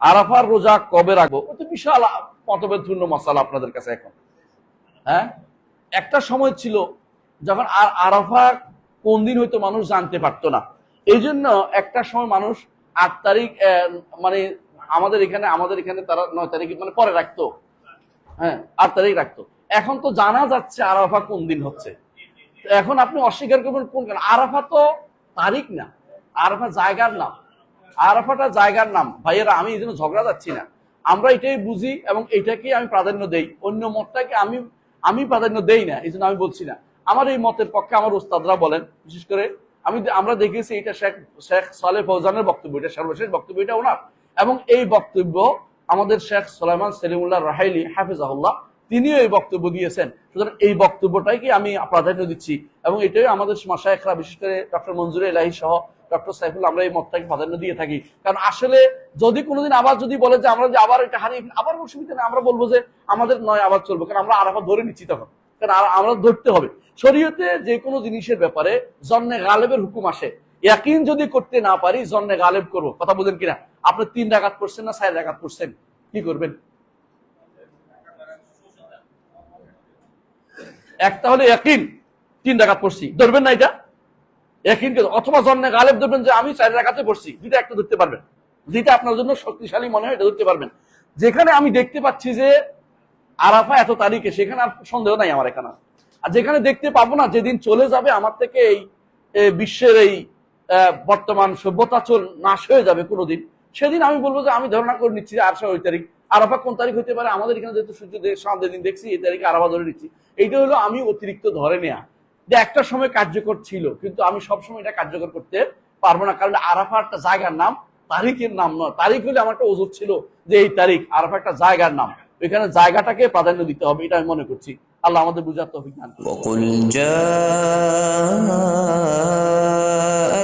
আরাফার রোজা কবে রাখবো, তো বিশাল মতভেদপূর্ণ মশালা আপনাদের কাছে এখন। হ্যাঁ, একটা সময় ছিল যখন আরাফা কোন দিন হয়তো মানুষ জানতে পারতো না, এই জন্য একটা সময় মানুষ 8 তারিখ মানে আমাদের এখানে তারা 9 তারিখ মানে পরে রাখতো, হ্যাঁ 8 তারিখ রাখতো। এখন তো জানা যাচ্ছে আরাফা কোন দিন হচ্ছে। এখন আপনি অস্বীকার করবেন কোন কারণ? আরাফা তো তারিখ না, আরাফা জায়গার নাম। আরাফাটা জায়গার নাম ভাইয়েরা, আমি এই জন্য ঝগড়া যাচ্ছি না, আমরা এটাই বুঝি এবং এটাকে আমি প্রাধান্য দেই, অন্য মতটাকে আমি প্রাধান্য দেই না, এই জন্য আমি বলছি না। আমার এই মতের পক্ষে আমার ওস্তাদরা বলেন, বিশেষ করে আমরা দেখেছি এটা শেখ সালেহ ফৌজানের বক্তব্য, এটা সর্বশেষ বক্তব্য এটা ওনার, এবং এই বক্তব্য আমাদের শেখ সুলাইমান সেলিমুল্লাহ রাহাইলি হাফিজাহুল্লাহ তিনিও এই বক্তব্য দিয়েছেন। সুতরাং এই বক্তব্যটাকে আমি প্রাধান্য দিচ্ছি এবং এটাই আমাদের মাশায়েখরা বিশেষ করে ডক্টর মঞ্জুর এলাহি সহ ডক্টর সাইফুল্লাহ আমরা এই মতটাকে প্রাধান্য দিয়ে থাকি। কারণ আসলে যদি কোনোদিন আবার যদি বলে যে আমরা যে আবার এটা হারিয়ে আবার অসুবিধা নেই, আমরা বলবো যে আমাদের নয় আবার চলবে, কারণ আমরা আরাফা ধরে নিচ্ছি তখন, কারণ আমরা ধরতে হবে। শরীয়তে যে কোনো জিনিসের ব্যাপারে জন্নে গালেবের হুকুম আসে, ইয়াকিন যদি করতে না পারি জন্নে গালেব করবো, কথা বলেন কিনা? আপনি 3 রাকাত পড়ছেন না 4 রাকাত পড়ছেন, কি করবেন? একটা হলে ইয়াকিন 3 রাকাত পড়ছি, ধরবেন না এটা ইয়াকিন, অথবা জন্নে গালেব ধরবেন যে আমি 4 রাকাতে পড়ছি, দুইটা একটা ধরতে পারবেন, যেটা আপনার জন্য শক্তিশালী মনে হয় এটা ধরতে পারবেন। যেখানে আমি দেখতে পাচ্ছি যে আরাফা এত তারিখে, সেখানে আর সন্দেহ নাই আমার এখানে। আর যেখানে দেখতে পাবো না, যেদিন চলে যাবে আমার থেকে এই বিশ্বের এই বর্তমান সভ্যতা নাশ হয়ে যাবে কোনোদিন, সেদিন আমি বলবো যে আমি ধারণা করে নিচ্ছি যে আরশা ওই তারিখ। আরাফা কোন তারিখ হতে পারে? আমাদের এখানে যেহেতু সূর্য সামনের দিন দেখছি এই তারিখে আরাফা ধরে নিচ্ছি। এইটা হলো আমি অতিরিক্ত ধরে নেয়া, যে একটা সময় কার্যকর ছিল, কিন্তু আমি সবসময় এটা কার্যকর করতে পারবো না, কারণ আরাফা একটা জায়গার নাম, তারিখের নাম নয়। তারিখ হলে আমার একটা ওজোর ছিল যে এই তারিখ, আরাফা একটা জায়গার নাম, ওইখানে জায়গাটাকে প্রাধান্য দিতে হবে, এটা আমি মনে করছি। আল্লাহ আমাদের বুঝার তৌফিক দান করুন। وقل جاء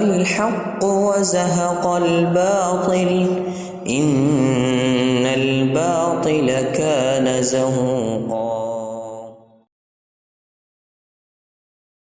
الحق وزهق الباطل إن الباطل كان زهوقا